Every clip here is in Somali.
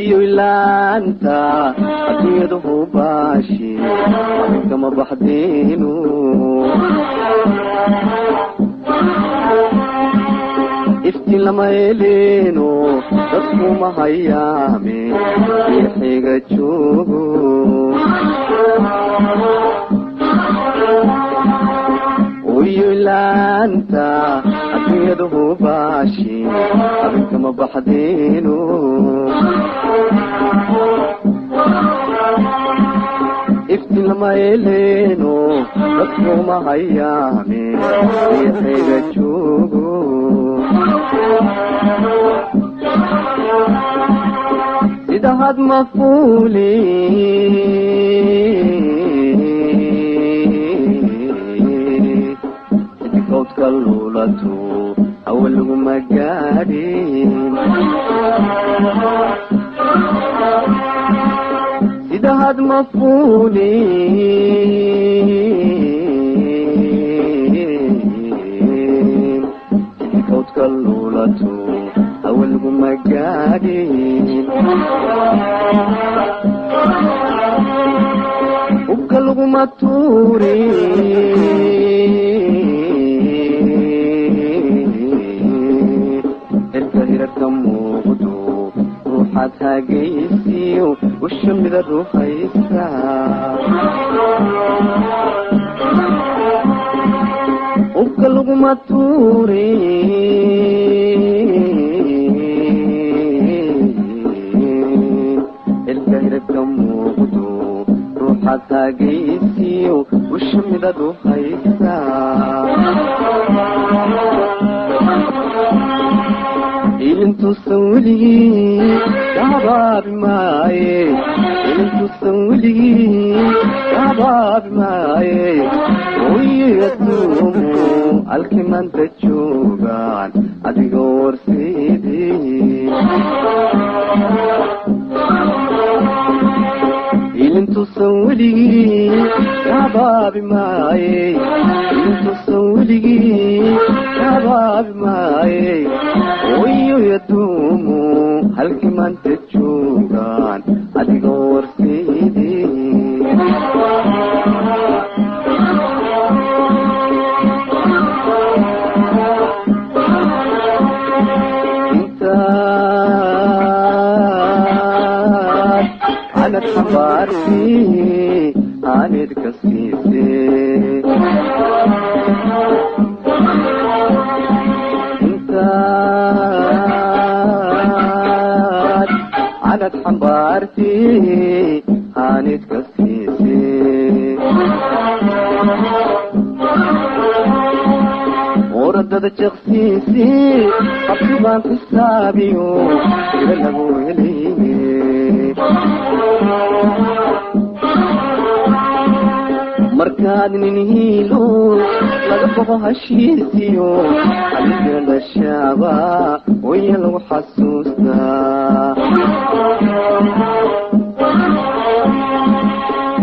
ويلا أنت أكيده باشي كما بحدينه افتي لما يلينو تصفو ما هيامي يحيق تشوفو ويلا أنت أكيده باشي كما بحدينو افتي لما يلينو تصفو ما هيامي يحيق تشوفو إذا هاد مفولي إذا كوت كالولاتو أول مجارين إذا هاد مفولي إذا كوت كالولاتو أول مجارين وكلغ مطوري الكهيرة كموغدو روحاتها قيسيو والشمد الروح يسا وكلغ مطوري كموغدو روحاتها قيسيو والشمد الروح يسا إلنتو سولي يا معي إلنتو سولي يا معي ويدومو الكمان تجوغان أدقور سيدي إلنتو سولي يا معي إلنتو سولي يا معي ويدومو الكمان تجوغان أدقور سيدي أنا تخبرتي أنا تكسيتي أنت أنا تخبرتي أنا تكسيتي وردد شخصيتي قبضان في السابيو إلى الأبوه ليه مركاد ننهيلو لقبه هشيسيو حبيبنا الشابا ويلو حسوسنا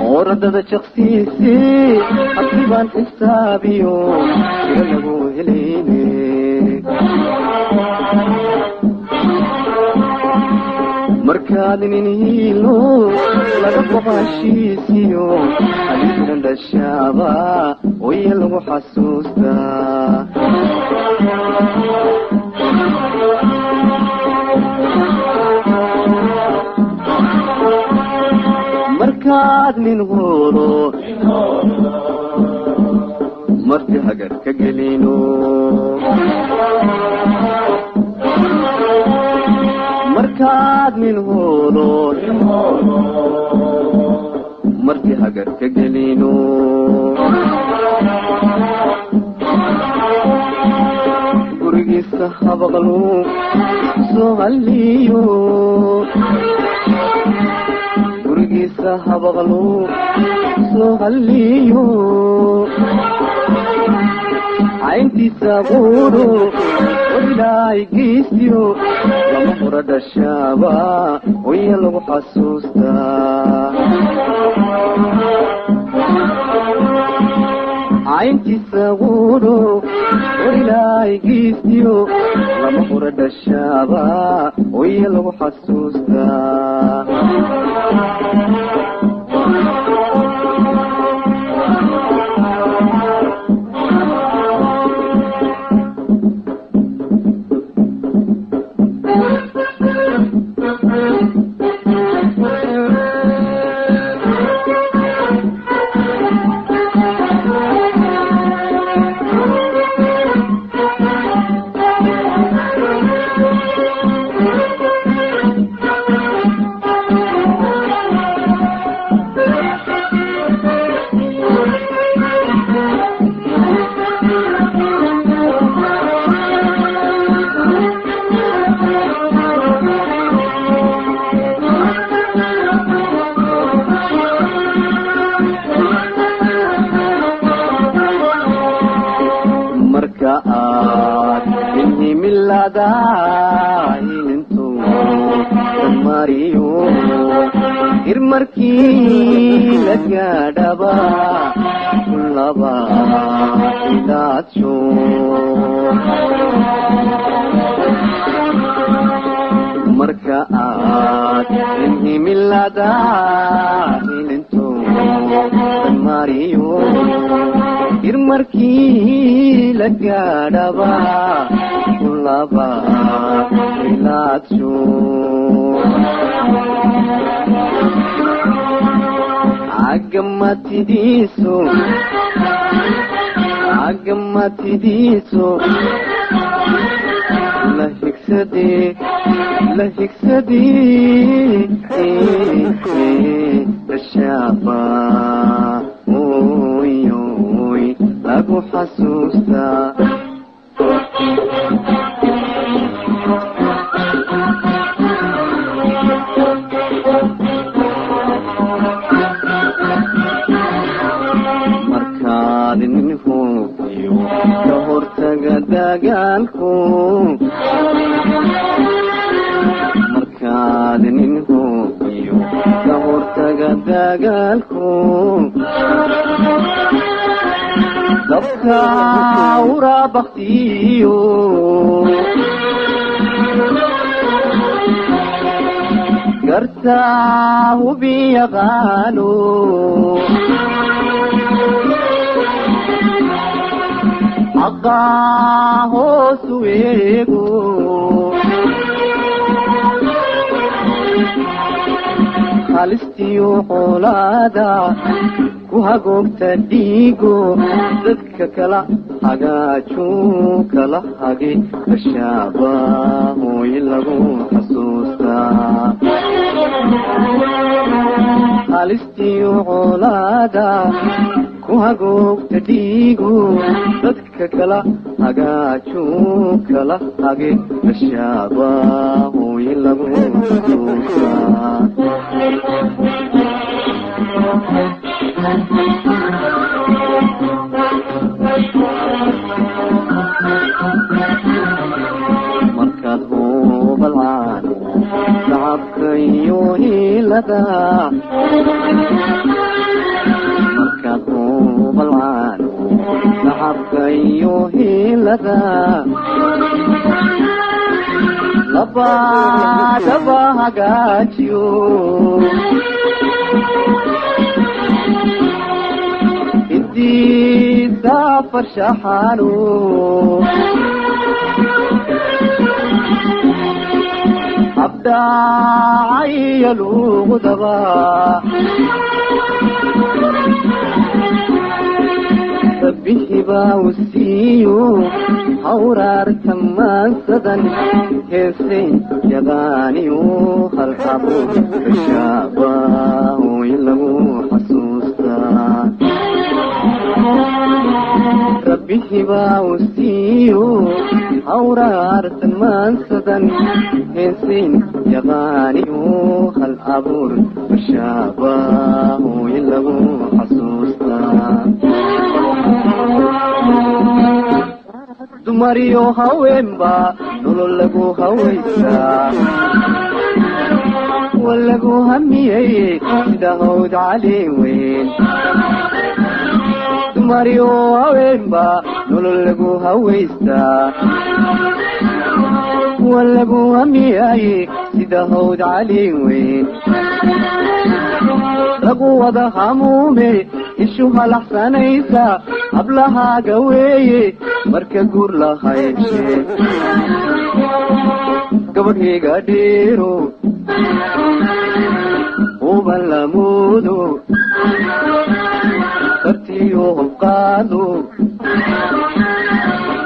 وردد شخصيتي قبضان في السابيو إلى الأبوه ليه مركاد ننهيلو لقبه هشيسيو حبيبنا الشابا ويلو حسوسنا مركاد من غورو مرتي هجر كجلينو مركاد من غورو مرتي هجر كجلينو قرقي السحاب غلو سوغليو قرقي السحاب غلو سوغليو عينتي سابورو وبلاي قيسيو لما مرد الشابا ويلو حسوستا عينتي سابورو وبلاي قيسيو لما مرد الشابا ويلو حسوستا daahilintu mariyo irmarkii la gaadhaba laba idaadsho marka aad inhimilada hilinto mariyo irmarkii la gaadhaba laba ilaadsho agamatidiiso la higsadee tashaaba oy lagu xasuustaa markaad nin hoogiyo ka hortaga dagaalku markaad nin hoogiyo ka hortaga dagaalku dabka uraa baktiyo gartaa hubi yaqaano aqaa hoosu eego halistiyo qolaada ku hagoogta dhiigo dadka kala hagaaju kala hage tashaaba hooy lagu xasuustaa halistiyo qolaada ku hagoogta dhiigo dadka kala hagaaju kala hage tashaaba hooy lagu xasuustaa markaad hubalcaano shacabka iyo hiilada markaad hubalcaano shacabka iyo hiilada labadaba hagaajiyo idiisa farshaxaano abdaacayo luuqdaba rabbihibaa usiiyo hawraarta maansadan heesay yaqaaniyo halxabo tashaaba hooy lagu xasuustaa rabbihibaa usiiyo hawraarta maansadan heesayn yaqaaniyo hal abuur tashaaba hooy lagu xasuustaa dumariyo haweenba nolol lagu hawaysaa walagu hamiyey sida hawd cali weyn dumariyo haweenba nolol lagu hawaystaa walagu hamiyey sida hawd cali weyn lagu wada hamuume ishu halaxsanaysa hablahaaga weeye marka guur la haybshe gabadhayga dheero uban lamuudo kartiyo hubqaado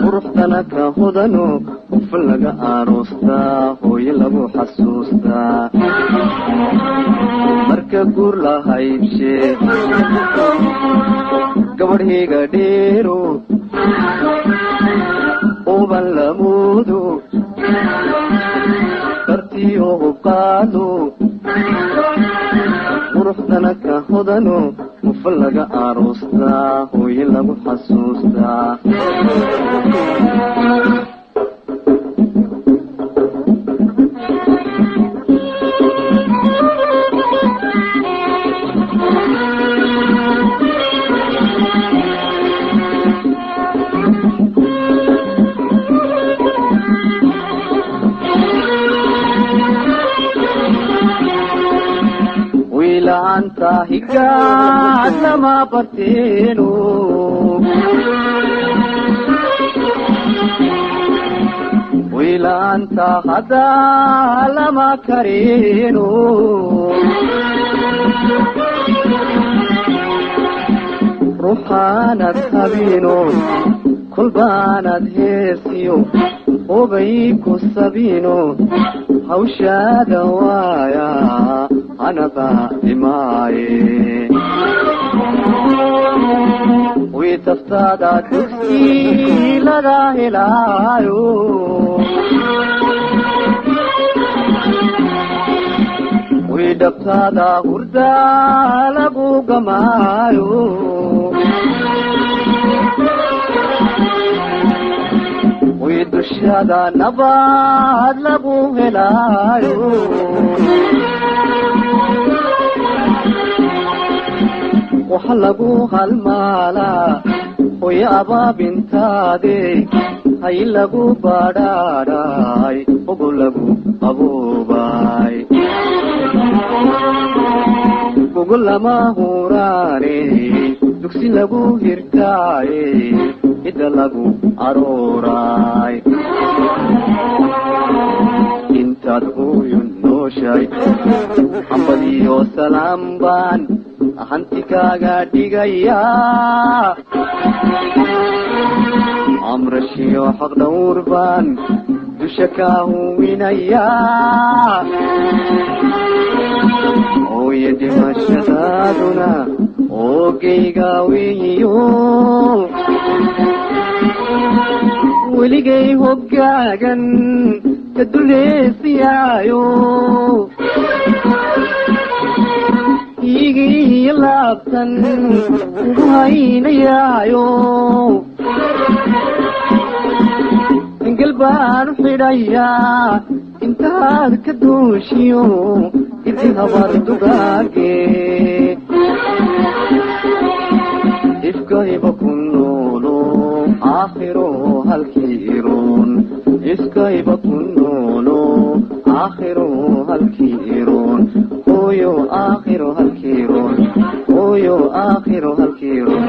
quruxdana ka hodano qof laga aroostaa hooyo lagu xasuustaa marka guur la haybshe gabadhayga dheero uban lamuudo kartiyo hubqaado quruxdana ka hodano qof laga aroostaa hooyo lagu xasuustaa wiilaanta higaad lama barteeno wiilaanta hadaa lama kareeno ruuxaanad habeeno kolbaanad heesiyo hubay ku sabiino hawshaada waaya anaba imaaye wiitaftaada dugsi laga helaayo wiidhabtaada hurda lagu gamaayo wiidushaada nabaad lagu helaayo waxa lagu halmaalaa hoy abaabintaade hay lagu badhaadhay ogo lagu qaboobay gogo lama huraane dugsi lagu hirtaaye ida lagu arooray intaad hooyo nooshay hambadiyo salaam baan hanti kaaga dhigaya amrashiyo xaq dhawr baan dusha kaa huwinaya ooya dhimashadaaduna oogayga weeyo weligay hoggaagan ka duleesiyaayo igii laabtan ugu haynayaayo engel baan xidhayaa intaad ka duushiyo idi habar dugaage ifkayba ku noolo aakhiro halkiiroon iskayba ku noolo aakhiro halkiiroon hooyo aakhiro halkiiroon hooyo aakhiro halkiiroon